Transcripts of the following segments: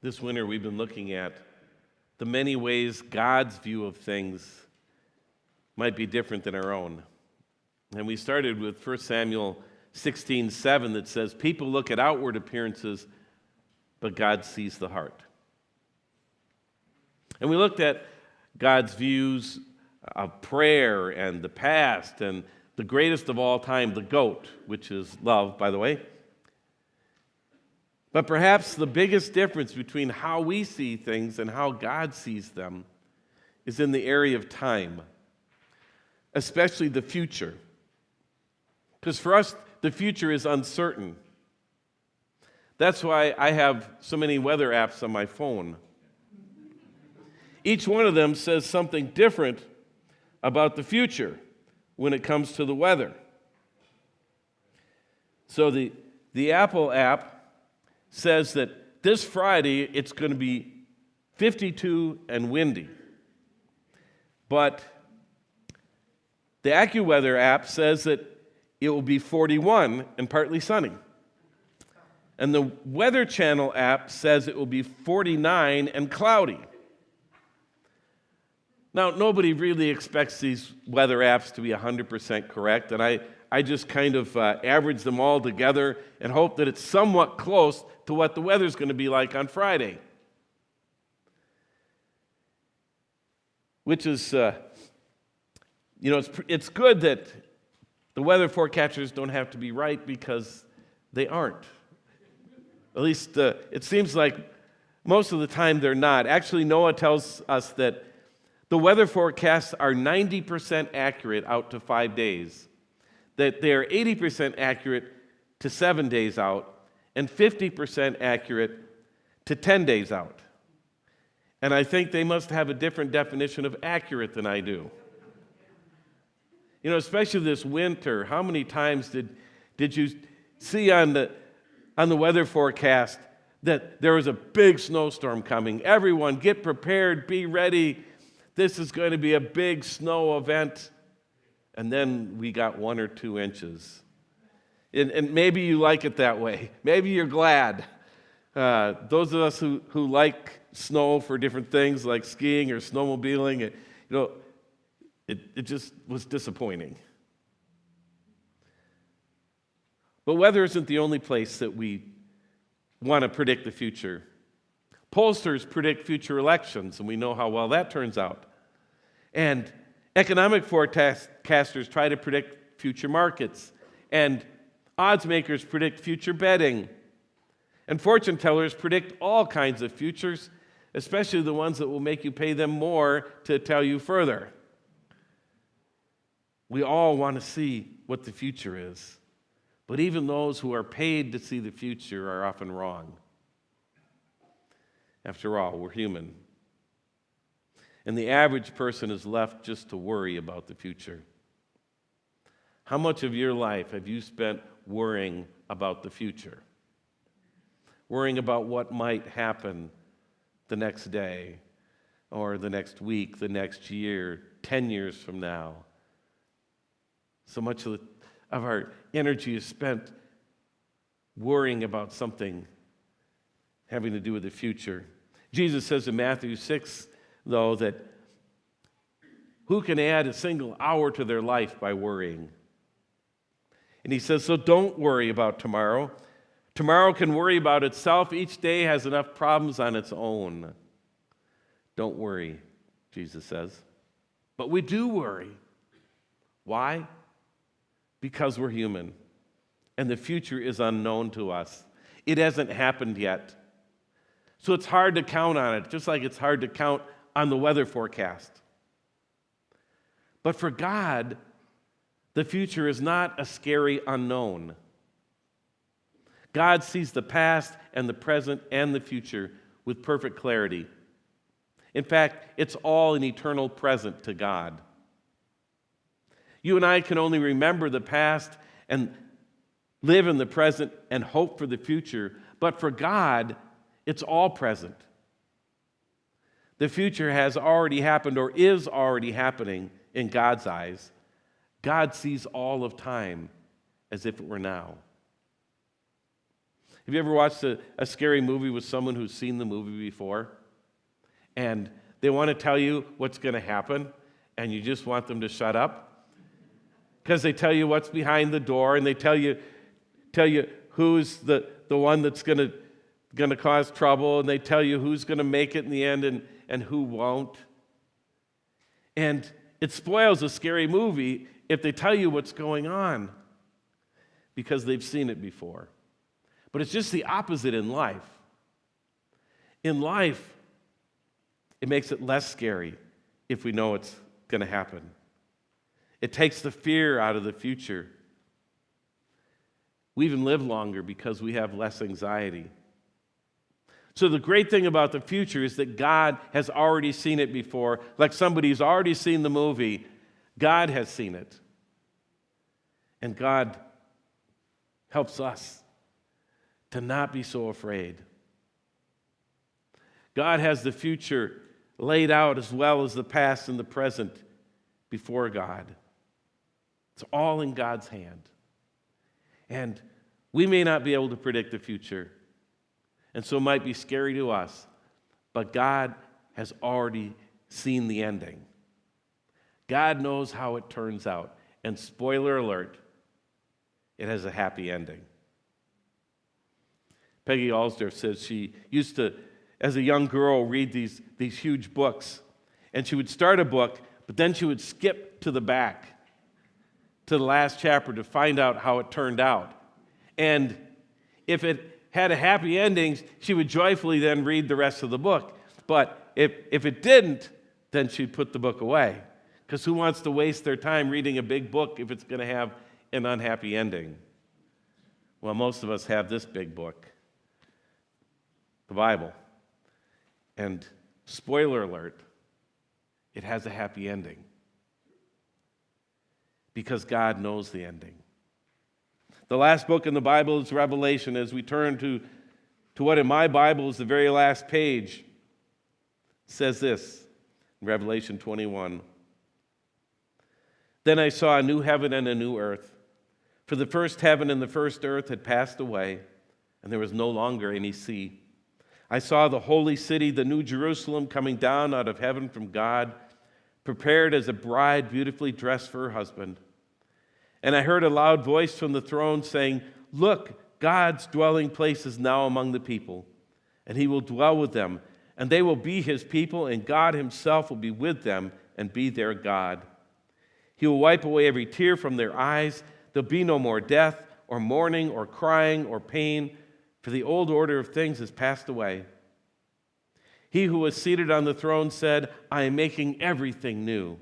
This winter, we've been looking at the many ways God's view of things might be different than our own. And we started with 1 Samuel 16:7 that says, people look at outward appearances, but God sees the heart. And we looked at God's views of prayer and the past and the greatest of all time, the goat, which is love, by the way. But perhaps the biggest difference between how we see things and how God sees them is in the area of time, especially the future. Because for us, the future is uncertain. That's why I have so many weather apps on my phone. Each one of them says something different about the future when it comes to the weather. So the Apple app says that this Friday it's going to be 52 and windy. But the AccuWeather app says that it will be 41 and partly sunny. And the Weather Channel app says it will be 49 and cloudy. Now, nobody really expects these weather apps to be 100% correct, and I just kind of average them all together and hope that it's somewhat close to what the weather's going to be like on Friday. Which is, it's good that the weather forecasters don't have to be right because they aren't. At least it seems like most of the time they're not. Actually, NOAA tells us that the weather forecasts are 90% accurate out to 5 days, that they're 80% accurate to 7 days out, and 50% accurate to 10 days out. And I think they must have a different definition of accurate than I do. You know, especially this winter, how many times did you see on the weather forecast that there was a big snowstorm coming? Everyone, get prepared, be ready. This is going to be a big snow event. And then we got 1 or 2 inches. And maybe you like it that way. Maybe you're glad. Those of us who like snow for different things like skiing or snowmobiling, it just was disappointing. But weather isn't the only place that we want to predict the future. Pollsters predict future elections, and we know how well that turns out. And economic forecasters try to predict future markets. And odds makers predict future betting. And fortune tellers predict all kinds of futures, especially the ones that will make you pay them more to tell you further. We all want to see what the future is. But even those who are paid to see the future are often wrong. After all, we're human. And the average person is left just to worry about the future. How much of your life have you spent worrying about the future? Worrying about what might happen the next day, or the next week, the next year, 10 years from now. So much of our energy is spent worrying about something having to do with the future. Jesus says in Matthew 6, though, that who can add a single hour to their life by worrying? And he says, so don't worry about tomorrow. Tomorrow can worry about itself. Each day has enough problems on its own. Don't worry, Jesus says. But we do worry. Why? Because we're human, and the future is unknown to us. It hasn't happened yet. So it's hard to count on it, just like it's hard to count on the weather forecast. But for God, the future is not a scary unknown. God sees the past and the present and the future with perfect clarity. In fact, it's all an eternal present to God. You and I can only remember the past and live in the present and hope for the future. But for God, it's all present. The future has already happened or is already happening in God's eyes. God sees all of time as if it were now. Have you ever watched a scary movie with someone who's seen the movie before? And they want to tell you what's going to happen, and you just want them to shut up? Because they tell you what's behind the door, and they tell you who's the one that's going to cause trouble, and they tell you who's going to make it in the end and who won't. And it spoils a scary movie if they tell you what's going on because they've seen it before. But it's just the opposite in life. In life, it makes it less scary if we know it's going to happen. It takes the fear out of the future. We even live longer because we have less anxiety. So the great thing about the future is that God has already seen it before. Like somebody's already seen the movie, God has seen it. And God helps us to not be so afraid. God has the future laid out as well as the past and the present before God. It's all in God's hand. And we may not be able to predict the future, and so it might be scary to us, but God has already seen the ending. God knows how it turns out. And spoiler alert, it has a happy ending. Peggy Alsdorf says she used to, as a young girl, read these huge books. And she would start a book, but then she would skip to the back, to the last chapter to find out how it turned out. And if it had a happy ending, she would joyfully then read the rest of the book. But if it didn't, then she'd put the book away. Because who wants to waste their time reading a big book if it's going to have an unhappy ending? Well, most of us have this big book, the Bible. And spoiler alert, it has a happy ending. Because God knows the ending. The last book in the Bible is Revelation. As we turn to what in my Bible is the very last page, it says this in Revelation 21. Then I saw a new heaven and a new earth. For the first heaven and the first earth had passed away, and there was no longer any sea. I saw the holy city, the new Jerusalem, coming down out of heaven from God, prepared as a bride beautifully dressed for her husband. And I heard a loud voice from the throne saying, "Look, God's dwelling place is now among the people, and he will dwell with them, and they will be his people, and God himself will be with them and be their God. He will wipe away every tear from their eyes. There'll be no more death, or mourning, or crying, or pain, for the old order of things has passed away." He who was seated on the throne said, "I am making everything new."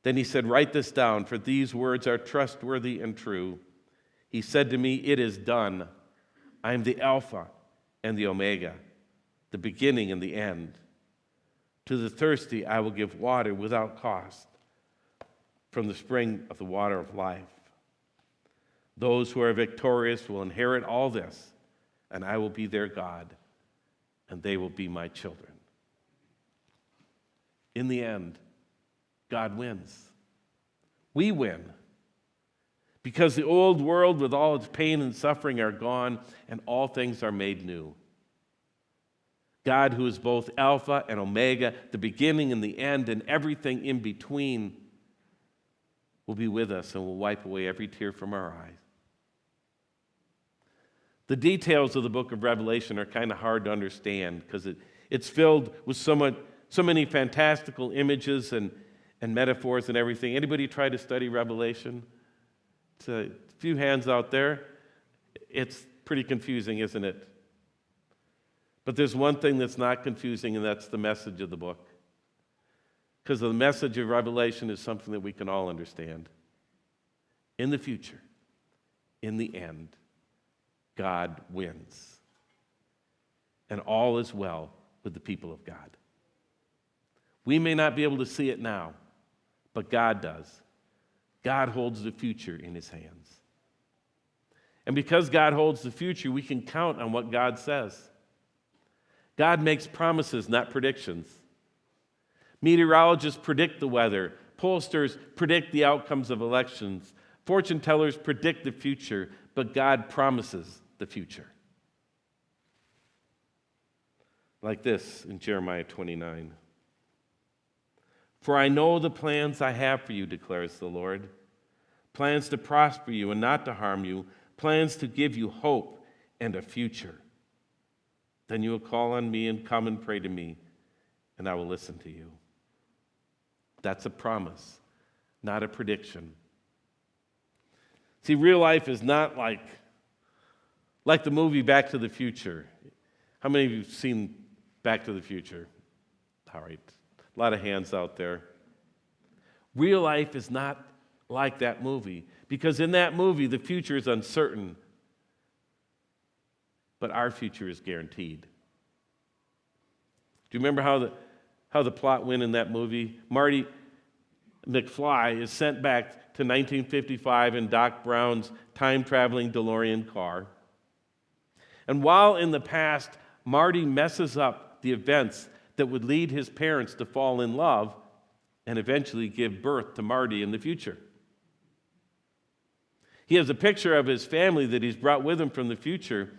Then he said, "Write this down, for these words are trustworthy and true." He said to me, "It is done. I am the Alpha and the Omega, the beginning and the end. To the thirsty I will give water without cost from the spring of the water of life. Those who are victorious will inherit all this, and I will be their God, and they will be my children." In the end, God wins. We win. Because the old world with all its pain and suffering are gone, and all things are made new. God, who is both Alpha and Omega, the beginning and the end, and everything in between, will be with us and will wipe away every tear from our eyes. The details of the book of Revelation are kind of hard to understand because it's filled with so many fantastical images and metaphors and everything. Anybody try to study Revelation? It's a few hands out there. It's pretty confusing, isn't it? But there's one thing that's not confusing, and that's the message of the book. Because the message of Revelation is something that we can all understand. In the future, in the end, God wins. And all is well with the people of God. We may not be able to see it now, but God does. God holds the future in his hands. And because God holds the future, we can count on what God says. God makes promises, not predictions. Meteorologists predict the weather. Pollsters predict the outcomes of elections. Fortune tellers predict the future, but God promises the future. like this in Jeremiah 29. For I know the plans I have for you, declares the Lord. Plans to prosper you and not to harm you, plans to give you hope and a future. Then you will call on me and come and pray to me, and I will listen to you. That's a promise, not a prediction. See, real life is not like the movie Back to the Future. How many of you have seen Back to the Future? All right, a lot of hands out there. Real life is not like that movie, because in that movie, the future is uncertain, but our future is guaranteed. Do you remember how the plot went in that movie? Marty McFly is sent back to 1955 in Doc Brown's time-traveling DeLorean car. And while in the past, Marty messes up the events that would lead his parents to fall in love and eventually give birth to Marty in the future. He has a picture of his family that he's brought with him from the future,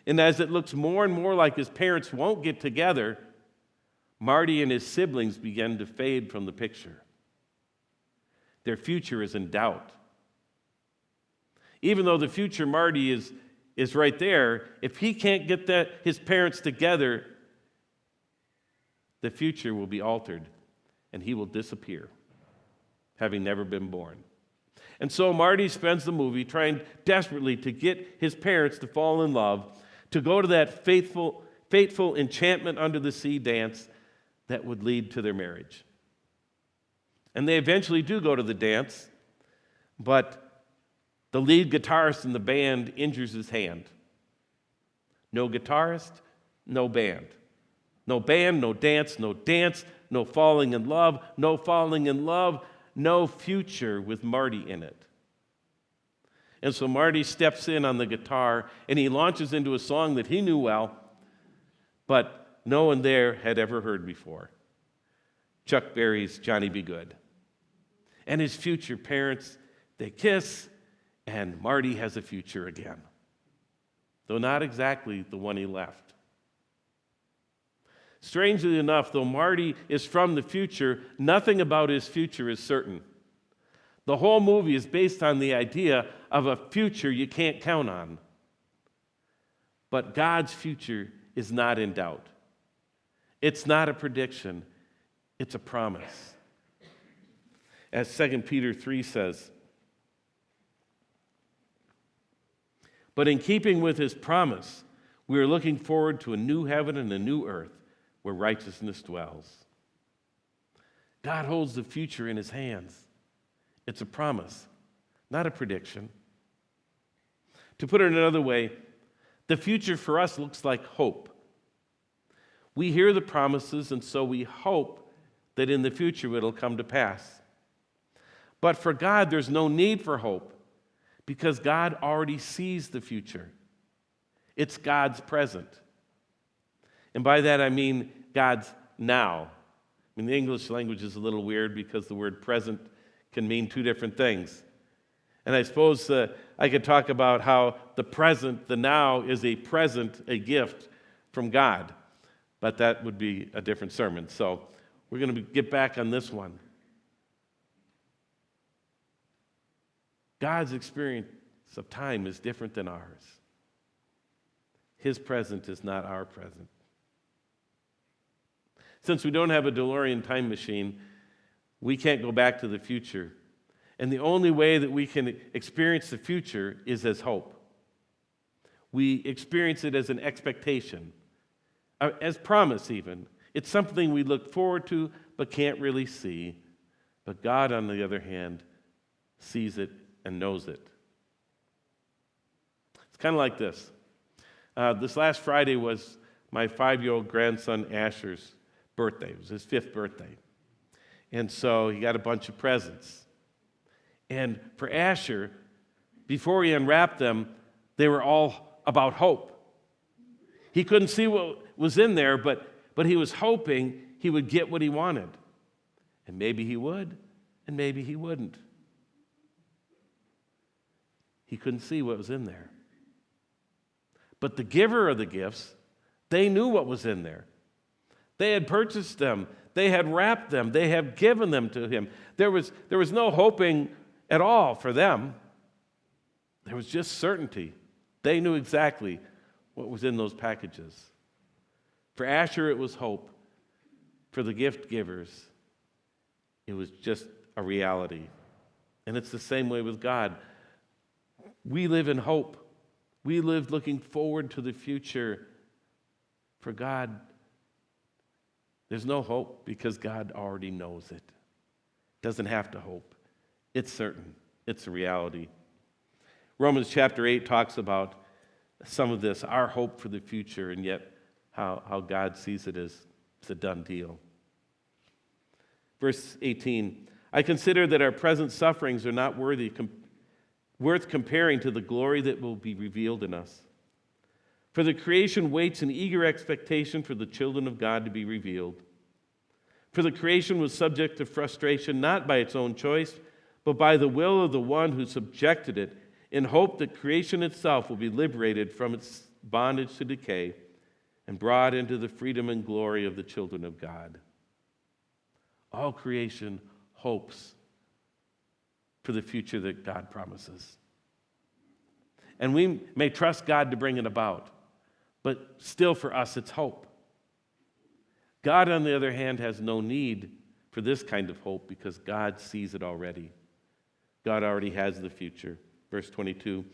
and as it looks more and more like his parents won't get together, Marty and his siblings begin to fade from the picture. Their future is in doubt. Even though the future Marty is right there, if he can't get his parents together, the future will be altered and he will disappear, having never been born. And so Marty spends the movie trying desperately to get his parents to fall in love, to go to that fateful enchantment under the sea dance that would lead to their marriage. And they eventually do go to the dance, but the lead guitarist in the band injures his hand. No guitarist, no band. No band, no dance, no falling in love, no future with Marty in it. And so Marty steps in on the guitar and he launches into a song that he knew well, but no one there had ever heard before. Chuck Berry's Johnny B. Good. And his future parents, they kiss, and Marty has a future again, though not exactly the one he left. Strangely enough, though Marty is from the future, nothing about his future is certain. The whole movie is based on the idea of a future you can't count on. But God's future is not in doubt. It's not a prediction, it's a promise. As 2 Peter 3 says, but in keeping with his promise, we are looking forward to a new heaven and a new earth where righteousness dwells. God holds the future in his hands. It's a promise, not a prediction. To put it another way, the future for us looks like hope. We hear the promises, and so we hope that in the future it'll come to pass. But for God, there's no need for hope because God already sees the future. It's God's present. And by that I mean God's now. I mean, the English language is a little weird because the word present can mean two different things. And I suppose I could talk about how the present, the now, is a present, a gift from God. But that would be a different sermon. So we're going to get back on this one. God's experience of time is different than ours. His present is not our present. Since we don't have a DeLorean time machine, we can't go back to the future. And the only way that we can experience the future is as hope. We experience it as an expectation, as promise even. It's something we look forward to but can't really see. But God, on the other hand, sees it and knows it. It's kind of like this. This last Friday was my 5-year-old grandson Asher's birthday. It was his 5th birthday. And so he got a bunch of presents. And for Asher, before he unwrapped them, they were all about hope. He couldn't see what was in there, but he was hoping he would get what he wanted. And maybe he would, and maybe he wouldn't. He couldn't see what was in there. But the giver of the gifts, they knew what was in there. They had purchased them. They had wrapped them. They had given them to him. There was no hoping at all for them. There was just certainty. They knew exactly what was in those packages. For Asher, it was hope. For the gift givers, it was just a reality. And it's the same way with God. We live in hope. We live looking forward to the future. For God, there's no hope because God already knows it. Doesn't have to hope. It's certain. It's a reality. Romans chapter 8 talks about some of this, our hope for the future, and yet how God sees it as it's a done deal. Verse 18, I consider that our present sufferings are not worth comparing to the glory that will be revealed in us. For the creation waits in eager expectation for the children of God to be revealed. For the creation was subject to frustration, not by its own choice, but by the will of the one who subjected it, in hope that creation itself will be liberated from its bondage to decay and brought into the freedom and glory of the children of God. All creation hopes for the future that God promises. And we may trust God to bring it about, but still for us it's hope. God, on the other hand, has no need for this kind of hope because God sees it already. God already has the future. Verse 22,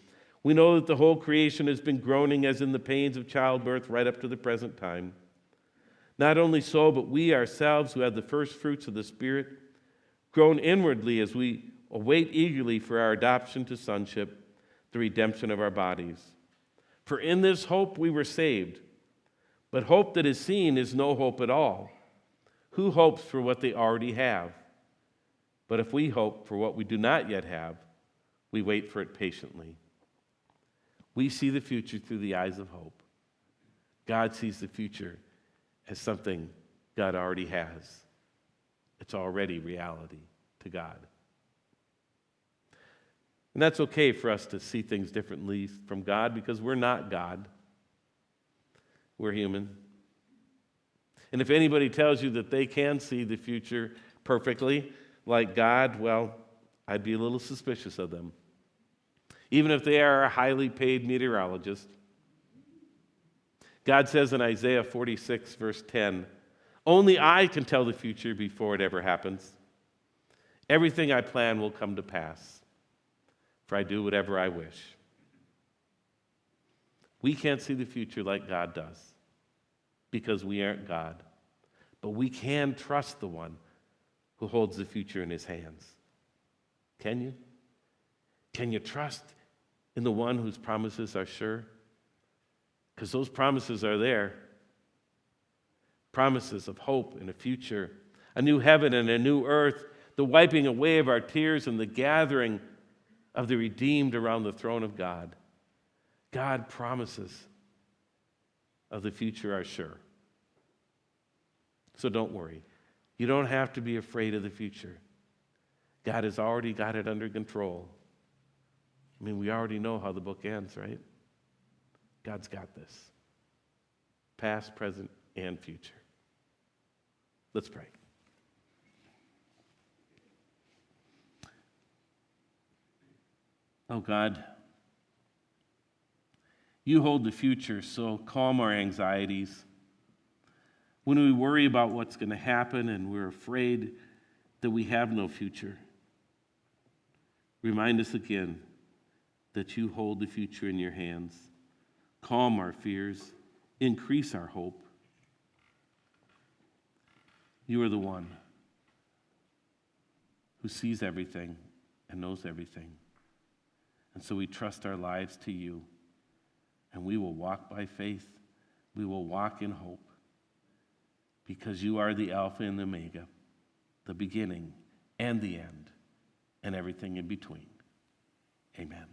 we know that the whole creation has been groaning as in the pains of childbirth right up to the present time. Not only so, but we ourselves who have the first fruits of the Spirit groan inwardly as we await eagerly for our adoption to sonship, the redemption of our bodies. For in this hope we were saved. But hope that is seen is no hope at all. Who hopes for what they already have? But if we hope for what we do not yet have, we wait for it patiently. We see the future through the eyes of hope. God sees the future as something God already has. It's already reality to God. And that's okay for us to see things differently from God because we're not God. We're human. And if anybody tells you that they can see the future perfectly like God, well, I'd be a little suspicious of them. Even if they are a highly paid meteorologist. God says in Isaiah 46, verse 10, only I can tell the future before it ever happens. Everything I plan will come to pass, for I do whatever I wish. We can't see the future like God does because we aren't God. But we can trust the one who holds the future in his hands. Can you? Can you trust in the one whose promises are sure? Because those promises are there. Promises of hope and a future, a new heaven and a new earth, the wiping away of our tears and the gathering of the redeemed around the throne of God. God promises of the future are sure. So don't worry. You don't have to be afraid of the future. God has already got it under control. I mean, we already know how the book ends, right? God's got this. Past, present, and future. Let's pray. Oh God, you hold the future, so calm our anxieties. When we worry about what's going to happen and we're afraid that we have no future, remind us again that you hold the future in your hands. Calm our fears, increase our hope. You are the one who sees everything and knows everything. And so we trust our lives to you, and we will walk by faith. We will walk in hope, because you are the Alpha and the Omega, the beginning and the end, and everything in between. Amen.